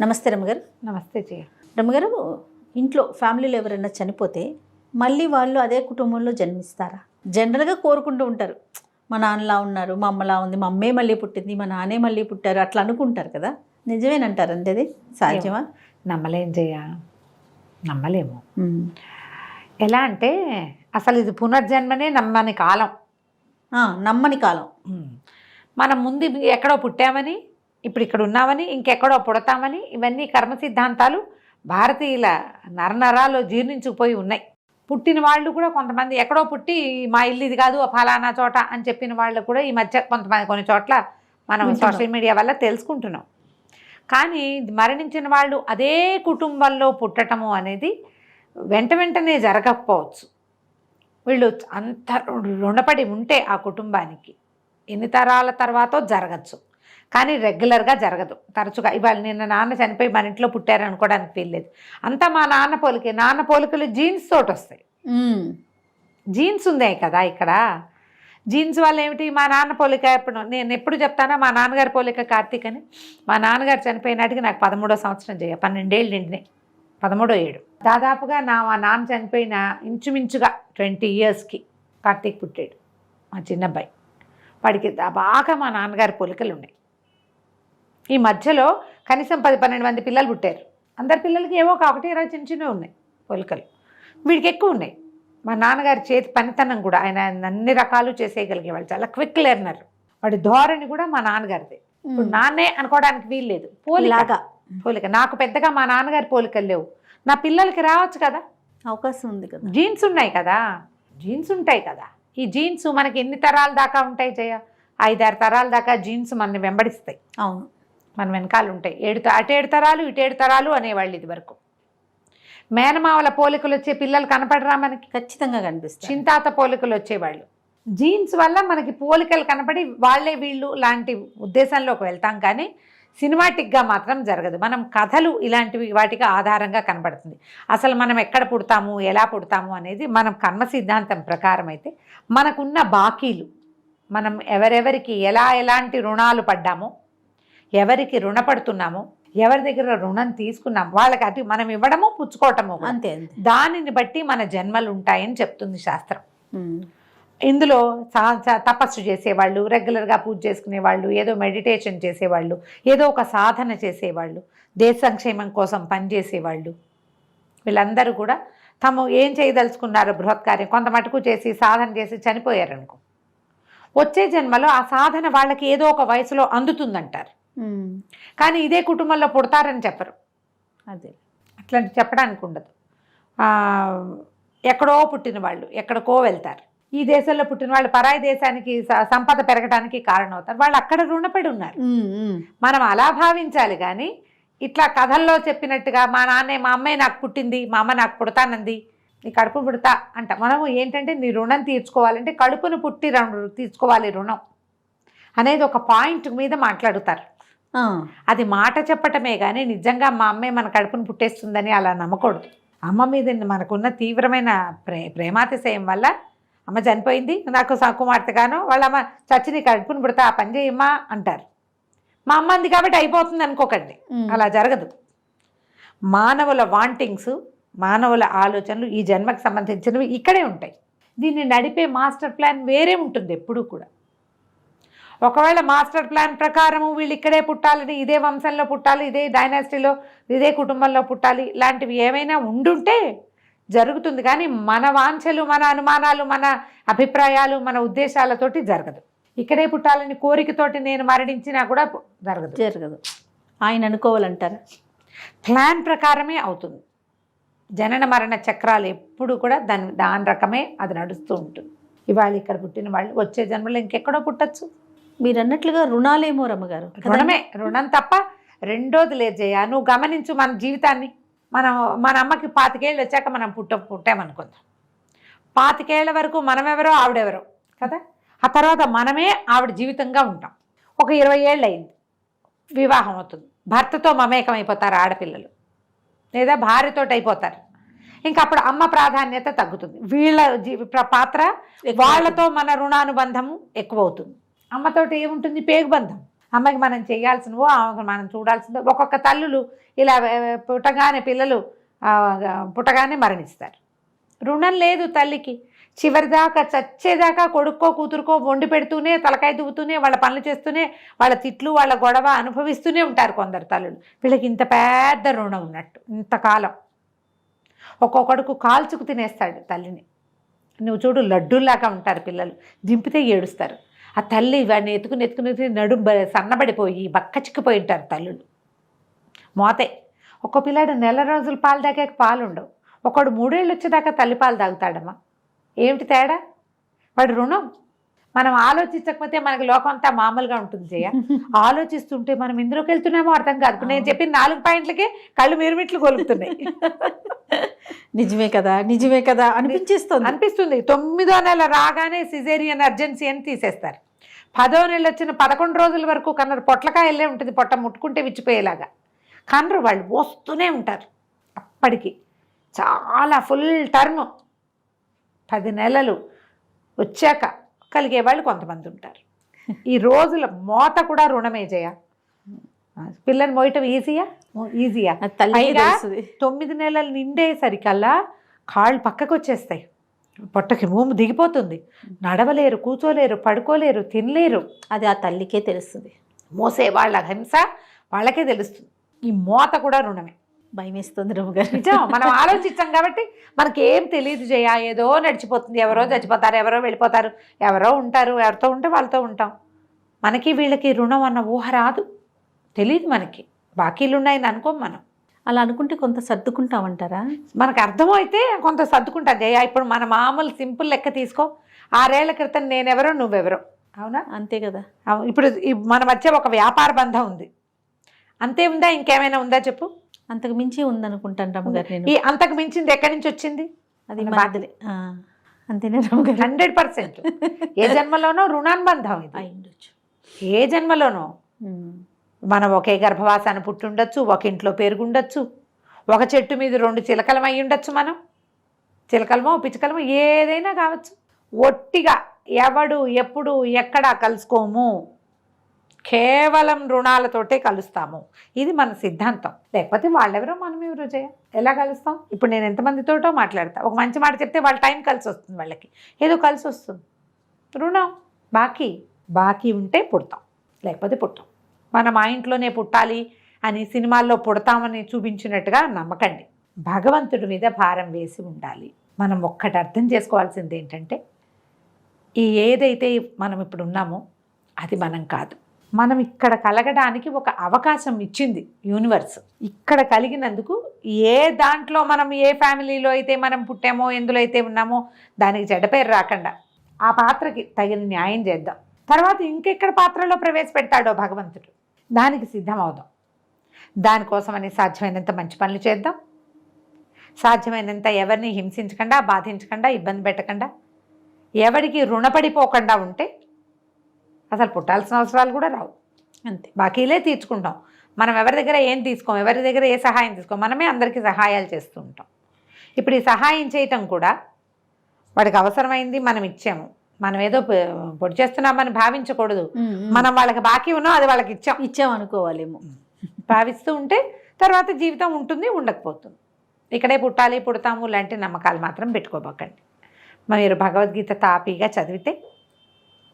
నమస్తే రమ్మగారు. నమస్తే జయ. రమ్మగారు, ఇంట్లో ఫ్యామిలీలో ఎవరైనా చనిపోతే మళ్ళీ వాళ్ళు అదే కుటుంబంలో జన్మిస్తారా? జనరల్గా కోరుకుంటూ ఉంటారు, మా నాన్నలా ఉన్నారు, మా అమ్మలా ఉంది, మా అమ్మే మళ్ళీ పుట్టింది, మా నాన్నే మళ్ళీ పుట్టారు, అట్లా అనుకుంటారు కదా. నిజమేనంటారు అంతే? అది సాధ్యమా? నమ్మలేం జయ, నమ్మలేము. ఎలా అంటే అసలు ఇది పునర్జన్మనే నమ్మని కాలం. నమ్మని కాలం. మనం ముందు ఎక్కడో పుట్టామని, ఇప్పుడు ఇక్కడ ఉన్నామని, ఇంకెక్కడో పుడతామని, ఇవన్నీ కర్మ సిద్ధాంతాలు భారతీయుల నరనరాల్లో జీర్ణించుకుపోయి ఉన్నాయి. పుట్టిన వాళ్ళు కూడా కొంతమంది ఎక్కడో పుట్టి మా ఇల్లు ఇది కాదు ఫలానా చోట అని చెప్పిన వాళ్ళు కూడా ఈ మధ్య కొంతమంది కొన్ని చోట్ల మనం సోషల్ మీడియా వల్ల తెలుసుకుంటున్నాం. కానీ మరణించిన వాళ్ళు అదే కుటుంబంలో పుట్టటము అనేది వెంటనే జరగకపోవచ్చు. వీళ్ళు అంత రుణపడి ఉంటే ఆ కుటుంబానికి ఎన్ని తరాల తర్వాతో జరగచ్చు, కానీ రెగ్యులర్గా జరగదు. తరచుగా ఇవాళ నిన్న నాన్న చనిపోయి మన ఇంట్లో పుట్టారు అనుకోవడానికి వీల్లేదు. అంతా మా నాన్న పోలికే. నాన్న పోలికలు జీన్స్ తోటి వస్తాయి. జీన్స్ ఉన్నాయి కదా ఇక్కడ. జీన్స్ వల్ల ఏమిటి? మా నాన్న పోలిక ఎప్పుడు నేను ఎప్పుడు చెప్తానో మా నాన్నగారి పోలిక కార్తీక్ అని. మా నాన్నగారు చనిపోయినాటికి నాకు 13వ సంవత్సరం చేయ 12 ఏళ్ళు నిండినాయి. 13వ ఏడు దాదాపుగా మా నాన్న చనిపోయిన ఇంచుమించుగా 20 ఇయర్స్కి కార్తీక్ పుట్టాడు, మా చిన్నబ్బాయి. వాడికి బాగా మా నాన్నగారి పోలికలు ఉన్నాయి. ఈ మధ్యలో కనీసం 10-12 మంది పిల్లలు పుట్టారు. అందరి పిల్లలకి ఏవో ఒక 1-2 చిన్నవి ఉన్నాయి పోలికలు. వీడికి ఎక్కువ ఉన్నాయి. మా నాన్నగారి చేతి పనితనం కూడా, ఆయన అన్ని రకాలు చేసేయగలిగేవాళ్ళు, చాలా క్విక్ లెర్నర్. వాడి ధోరణి కూడా మా నాన్నగారిదే. ఇప్పుడు నాన్నే అనుకోవడానికి వీల్లేదు. పోలిక నాకు పెద్దగా మా నాన్నగారి పోలికలు లేవు. నా పిల్లలకి రావచ్చు కదా, అవకాశం ఉంది కదా. జీన్స్ ఉన్నాయి కదా, జీన్స్ ఉంటాయి కదా. ఈ జీన్స్ మనకి ఎన్ని తరాల దాకా ఉంటాయి జయ? 5-6 తరాల దాకా జీన్స్ మనని వెంబడిస్తాయి. అవును, మన వెనకాల ఉంటాయి. అటు 7 తరాలు ఇటు 7 తరాలు అనేవాళ్ళు ఇది వరకు. మేనమావల పోలికలు వచ్చే పిల్లలు కనపడరా మనకి? ఖచ్చితంగా కనిపిస్తాయి. చింతాత పోలికలు వచ్చేవాళ్ళు. జీన్స్ వల్ల మనకి పోలికలు కనపడి వాళ్ళే వీళ్ళు లాంటి ఉద్దేశంలోకి వెళ్తాం, కానీ సినిమాటిక్గా మాత్రం జరగదు. మనం కథలు ఇలాంటివి వాటికి ఆధారంగా కనబడుతుంది. అసలు మనం ఎక్కడ పుడతాము, ఎలా పుడతాము అనేది మనం కర్మ సిద్ధాంతం ప్రకారం అయితే మనకున్న బాకీలు, మనం ఎవరెవరికి ఎలాంటి రుణాలు పడ్డామో, ఎవరికి రుణపడుతున్నామో, ఎవరి దగ్గర రుణం తీసుకున్నాం, వాళ్ళకి అటు మనం ఇవ్వడము పుచ్చుకోవటము అంతే. దానిని బట్టి మన జన్మలు ఉంటాయని చెప్తుంది శాస్త్రం. ఇందులో తపస్సు చేసేవాళ్ళు, రెగ్యులర్గా పూజ చేసుకునేవాళ్ళు, ఏదో మెడిటేషన్ చేసేవాళ్ళు, ఏదో ఒక సాధన చేసేవాళ్ళు, దేశ సంక్షేమం కోసం పనిచేసేవాళ్ళు, వీళ్ళందరూ కూడా తాము ఏం చేయదలుచుకున్నారో బృహత్కార్యం కొంత మటుకు చేసి సాధన చేసి చనిపోయారనుకో, వచ్చే జన్మలో ఆ సాధన వాళ్ళకి ఏదో ఒక వయసులో అందుతుందంటారు. కానీ ఇదే కుటుంబంలో పుడతారని చెప్పరు. అదే అట్లాంటి చెప్పడానికి ఉండదు. ఎక్కడో పుట్టిన వాళ్ళు ఎక్కడికో వెళ్తారు. ఈ దేశంలో పుట్టిన వాళ్ళు పరాయి దేశానికి సంపద పెరగడానికి కారణం అవుతారు. వాళ్ళు అక్కడ రుణపడి ఉన్నారు. మనం అలా భావించాలి, కానీ ఇట్లా కథల్లో చెప్పినట్టుగా మా అమ్మాయి నాకు పుట్టింది, మా అమ్మ నాకు పుడతానంది, నీ కడుపు పుడతా అంట. మనము ఏంటంటే నీ రుణం తీర్చుకోవాలంటే కడుపును పుట్టి తీర్చుకోవాలి రుణం అనేది ఒక పాయింట్ మీద మాట్లాడుతారు. అది మాట చెప్పటమే కానీ నిజంగా మా అమ్మే మన కడుపును పుట్టేస్తుందని అలా నమ్మకూడదు. అమ్మ మీద మనకున్న తీవ్రమైన ప్రేమాతిశయం వల్ల అమ్మ చనిపోయింది, నాకు కుమార్తెగానో వాళ్ళ అమ్మ చచ్చి నీ కడుపును పుడతా ఆ పని చేయమ్మా అంటారు. మా అమ్మ అంది కాబట్టి అయిపోతుంది అనుకోకండి, అలా జరగదు. మానవుల వాంటింగ్స్, మానవుల ఆలోచనలు ఈ జన్మకు సంబంధించినవి ఇక్కడే ఉంటాయి. దీన్ని నడిపే మాస్టర్ ప్లాన్ వేరే ఉంటుంది ఎప్పుడూ కూడా. ఒకవేళ మాస్టర్ ప్లాన్ ప్రకారము వీళ్ళు ఇక్కడే పుట్టాలని, ఇదే వంశంలో పుట్టాలి, ఇదే డైనాసిటీలో, ఇదే కుటుంబంలో పుట్టాలి, ఇలాంటివి ఏమైనా ఉండుంటే జరుగుతుంది. కానీ మన వాంఛలు, మన అనుమానాలు, మన అభిప్రాయాలు, మన ఉద్దేశాలతోటి జరగదు. ఇక్కడే పుట్టాలని కోరికతోటి నేను మరణించినా కూడా జరగదు. ఆయన అనుకోవాలంటారా? ప్లాన్ ప్రకారమే అవుతుంది. జనన మరణ చక్రాలు ఎప్పుడు కూడా దాని రకమే అది నడుస్తూ ఉంటుంది. ఇవాళ ఇక్కడ పుట్టిన వాళ్ళు వచ్చే జన్మలో ఇంకెక్కడో పుట్టచ్చు. మీరు అన్నట్లుగా రుణాలేమో రమ్మగారు. రుణమే, రుణం తప్ప రెండోది లేదు జయ. నువ్వు గమనించు మన జీవితాన్ని. మన అమ్మకి 25 ఏళ్ళు వచ్చాక మనం పుట్టామనుకుందాం. 25 ఏళ్ల వరకు మనమెవరో ఆవిడెవరో కదా. ఆ తర్వాత మనమే ఆవిడ జీవితంగా ఉంటాం. ఒక 20 ఏళ్ళు అయింది, వివాహం అవుతుంది, భర్తతో మమేకం అయిపోతారు ఆడపిల్లలు, లేదా భార్యతో అయిపోతారు. ఇంకా అప్పుడు అమ్మ ప్రాధాన్యత తగ్గుతుంది. వీళ్ళ పాత్ర, వాళ్ళతో మన రుణానుబంధము ఎక్కువ అవుతుంది. అమ్మతోటి ఏముంటుంది? పేగుబంధం. అమ్మకి మనం చేయాల్సినవో ఆమెకు మనం చూడాల్సిందో. ఒక్కొక్క తల్లులు ఇలా పుట్టగానే పిల్లలు పుట్టగానే మరణిస్తారు. రుణం లేదు తల్లికి. చివరిదాకా చచ్చేదాకా కొడుక్కో కూతురుకో వండి పెడుతూనే, తలకాయ దువ్వుతూనే, వాళ్ళ పనులు చేస్తూనే, వాళ్ళ తిట్లు వాళ్ళ గొడవ అనుభవిస్తూనే ఉంటారు కొందరు తల్లులు. వీళ్ళకి ఇంత పెద్ద రుణం ఉన్నట్టు ఇంతకాలం. ఒక్కొక్కడుకు కాల్చుకు తినేస్తాడు తల్లిని. నువ్వు చూడు, లడ్డూల్లాగా ఉంటారు పిల్లలు, దింపితే ఏడుస్తారు. ఆ తల్లి వాడిని ఎత్తుకుని నడుము సన్నబడిపోయి బక్క చిక్కిపోయి ఉంటారు తల్లులు. మోతే. ఒక్కో పిల్లాడు నెల రోజులు పాలు తాగాక పాలు ఉండవు. ఒకడు 3 ఏళ్ళు వచ్చేదాకా తల్లి పాలు తాగుతాడమ్మా. ఏమిటి తేడా? వాడు రుణం. మనం ఆలోచించకపోతే మనకి లోకం అంతా మామూలుగా ఉంటుంది జయ. ఆలోచిస్తుంటే మనం ఎందులోకి వెళ్తున్నామో అర్థం కాదు. నేను చెప్పిన 4 పాయింట్లకే కళ్ళు మిరుమిట్లు కొలుపుతున్నాయి. నిజమే కదా అనిపిస్తుంది. 9వ నెల రాగానే సిజేరియన్ అర్జెన్సీ అని తీసేస్తారు. 10వ నెల వచ్చిన 11 రోజుల వరకు కన్నారు పొట్లకాయలే ఉంటుంది, పొట్ట ముట్టుకుంటే విచ్చిపోయేలాగా. కన్నరు వాళ్ళు వస్తూనే ఉంటారు. అప్పటికి చాలా ఫుల్ టర్మ్ 10 నెలలు వచ్చాక కలిగేవాళ్ళు కొంతమంది ఉంటారు. ఈ రోజుల మోత కూడా రుణమే జయ. పిల్లని మోయటం ఈజీయా? 9 నెలలు నిండేసరికల్లా కాళ్ళు పక్కకు వచ్చేస్తాయి, పొట్టకి మూము దిగిపోతుంది, నడవలేరు, కూర్చోలేరు, పడుకోలేరు, తినలేరు. అది ఆ తల్లికే తెలుస్తుంది. మోసే వాళ్ళ హింస వాళ్ళకే తెలుస్తుంది. ఈ మోత కూడా రుణమే. భయం వేస్తుంది రమ్మగారు. నిజం. మనం ఆలోచించాం కాబట్టి మనకి ఏం తెలియదు జయ. ఏదో నడిచిపోతుంది. ఎవరో చచ్చిపోతారు, ఎవరో వెళ్ళిపోతారు, ఎవరో ఉంటారు. ఎవరితో ఉంటే వాళ్ళతో ఉంటాం. మనకి వీళ్ళకి రుణం అన్న ఊహ రాదు, తెలియదు మనకి. బాకీలు ఉన్నాయని అనుకోం మనం. అలా అనుకుంటే కొంత సర్దుకుంటామంటారా? మనకు అర్థమైతే కొంత సర్దుకుంటా జయ. ఇప్పుడు మన మామూలు సింపుల్ లెక్క తీసుకో. 6 ఏళ్ల క్రితం నేనెవరో నువ్వెవరో, అవునా? అంతే కదా. ఇప్పుడు మన మధ్య ఒక వ్యాపార బంధం ఉంది, అంతే ఉందా? ఇంకేమైనా ఉందా చెప్పు? అంతకు మించి ఉందనుకుంటాను రమ్మగారు. నేను ఈ అంతకు మించింది ఎక్కడి నుంచి వచ్చింది? అది బాధలే. అంతేనే రమ్మగారు. 100%. ఏ జన్మలోనో రుణానుబంధం ఇది అయ్యుండొచ్చు. ఏ జన్మలోనో మనం ఒకే గర్భవాసాన్ని పుట్టుండొచ్చు, ఒక ఇంట్లో పెరుగుండొచ్చు, ఒక చెట్టు మీద 2 చిలకలం అయి ఉండొచ్చు. మనం చిలకలమో పిచ్చుకలమో ఏదైనా కావచ్చు. ఒట్టిగా ఎవడు ఎప్పుడు ఎక్కడా కలుసుకోము, కేవలం రుణాలతోటే కలుస్తాము. ఇది మన సిద్ధాంతం. లేకపోతే వాళ్ళెవరో మనమెవరో జయ. ఎలా కలుస్తాం? ఇప్పుడు నేను ఎంతమందితోటో మాట్లాడతా, ఒక మంచి మాట చెప్తే వాళ్ళ టైం కలిసి వస్తుంది, వాళ్ళకి ఏదో కలిసి వస్తుంది. రుణం బాకీ ఉంటే పుడతాం, లేకపోతే పుట్టాం. మనం మా ఇంట్లోనే పుట్టాలి అని సినిమాల్లో పుడతామని చూపించినట్టుగా నమ్మకండి. భగవంతుడి మీద భారం వేసి ఉండాలి. మనం ఒక్కటి అర్థం చేసుకోవాల్సింది ఏంటంటే, ఈ ఏదైతే మనం ఇప్పుడు ఉన్నామో అది మనం కాదు. మనం ఇక్కడ కలగడానికి ఒక అవకాశం ఇచ్చింది యూనివర్స్. ఇక్కడ కలిగినందుకు ఏ దాంట్లో మనం ఏ ఫ్యామిలీలో అయితే మనం పుట్టామో, ఎందులో అయితే ఉన్నామో దానికి చెడ్డ పేరు రాకుండా ఆ పాత్రకి తగిన న్యాయం చేద్దాం. తర్వాత ఇంకెక్కడ పాత్రలో ప్రవేశపెడతాడో భగవంతుడు, దానికి సిద్ధం అవుదాం. దానికోసమని సాధ్యమైనంత మంచి పనులు చేద్దాం. సాధ్యమైనంత ఎవరిని హింసించకుండా, బాధించకుండా, ఇబ్బంది పెట్టకుండా, ఎవరికి రుణపడిపోకుండా ఉంటే అసలు పుట్టాల్సిన అవసరాలు కూడా రావు. అంతే. బాకీలే తీర్చుకుంటాం. మనం ఎవరి దగ్గర ఏం తీసుకోం, ఎవరి దగ్గర ఏ సహాయం తీసుకోం. మనమే అందరికీ సహాయాలు చేస్తూ ఉంటాం. ఇప్పుడు ఈ సహాయం చేయటం కూడా వాడికి అవసరమైంది, మనం ఇచ్చాము. మనం ఏదో పొడి చేస్తున్నామని భావించకూడదు. మనం వాళ్ళకి బాకీ ఉన్నాం, అది వాళ్ళకి ఇచ్చాం అనుకోవాలేమో. భావిస్తూ ఉంటే తర్వాత జీవితం ఉంటుంది, ఉండకపోతుంది. ఇక్కడే పుట్టాలి, పుడతాము లాంటి నమ్మకాలు మాత్రం పెట్టుకోబోకండి. మీరు భగవద్గీత తాపీగా చదివితే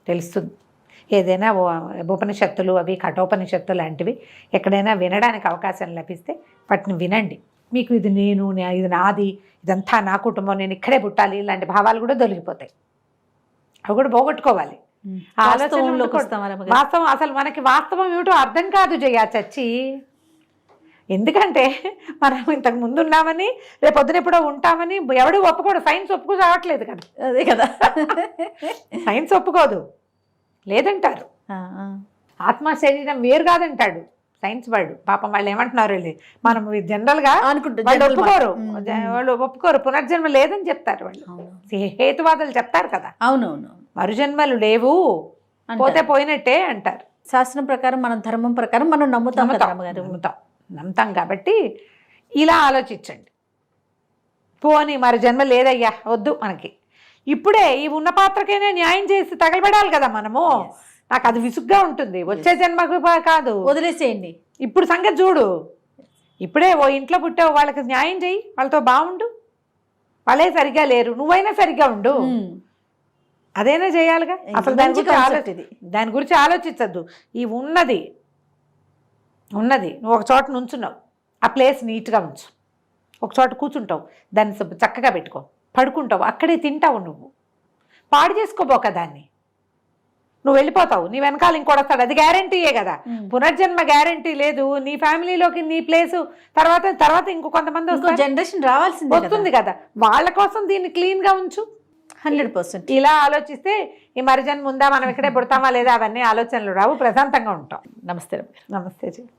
తెలుస్తుంది. ఏదైనా ఉపనిషత్తులు అవి కఠోపనిషత్తు లాంటివి ఎక్కడైనా వినడానికి అవకాశం లభిస్తే వాటిని వినండి. మీకు ఇది నేను, ఇది నాది, ఇదంతా నా కుటుంబం, నేను ఇక్కడే పుట్టాలి, ఇలాంటి భావాలు కూడా దొరికిపోతాయి. అవి కూడా పోగొట్టుకోవాలి. వాస్తవం అసలు మనకి వాస్తవం ఏమిటో అర్థం కాదు జయ చచ్చి. ఎందుకంటే మనం ఇంతకు ముందు ఉన్నామని, రేపు పొద్దున ఎప్పుడో ఉంటామని ఎవడు ఒప్పుకోడు. సైన్స్ ఒప్పుకో రావట్లేదు కదా. అదే కదా, సైన్స్ ఒప్పుకోదు, లేదంటారు. ఆత్మ శరీరం వేరు కాదంటాడు సైన్స్ వాడు. పాపం వాళ్ళు ఏమంటున్నారు, మనం జనరల్గా ఒప్పుకోరు, వాళ్ళు ఒప్పుకోరు. పునర్జన్మ లేదని చెప్తారు వాళ్ళు. హేతువాదులు చెప్తారు కదా. అవునవును, మరుజన్మలు లేవు, పోతే పోయినట్టే అంటారు. శాస్త్రం ప్రకారం, మన ధర్మం ప్రకారం మనం నమ్ముతాం కాబట్టి ఇలా ఆలోచించండి. పోనీ మరి జన్మ లేదయ్యా, వద్దు మనకి, ఇప్పుడే ఈ ఉన్న పాత్రకైనా న్యాయం చేసి తగలబెడాలి కదా మనము. నాకు అది విసుగ్గా ఉంటుంది. వచ్చే జన్మకు కాదు, వదిలేసేయండి. ఇప్పుడు సంగతి చూడు. ఇప్పుడే ఓ ఇంట్లో పుట్టావు, వాళ్ళకి న్యాయం చెయ్యి, వాళ్ళతో బాగుండు. వాళ్ళే సరిగ్గా లేరు, నువ్వైనా సరిగ్గా ఉండు. అదేనా చేయాలిగా. అసలు దాని గురించి ఆలోచించద్దు. ఈ ఉన్నది నువ్వు ఒక చోట నుంచున్నావు, ఆ ప్లేస్ నీట్గా ఉంచు. ఒక చోట కూర్చుంటావు, దాన్ని చక్కగా పెట్టుకో, పడుకుంటావు, అక్కడే తింటావు. నువ్వు పాడు చేసుకోబోక దాన్ని. నువ్వు వెళ్ళిపోతావు, నీ వెనకాల ఇంకోటి వస్తాడు, అది గ్యారంటీయే కదా. పునర్జన్మ గ్యారంటీ లేదు. నీ ఫ్యామిలీలోకి నీ ప్లేసు తర్వాత ఇంకో కొంతమంది జనరేషన్ రావాల్సింది వస్తుంది కదా, వాళ్ళ కోసం దీన్ని క్లీన్గా ఉంచు. 100%. ఇలా ఆలోచిస్తే ఈ మరిజన్మ ఉందా, మనం ఇక్కడే పుడతామా లేదా, అవన్నీ ఆలోచనలు రావు, ప్రశాంతంగా ఉంటాం. నమస్తే. నమస్తే జీ.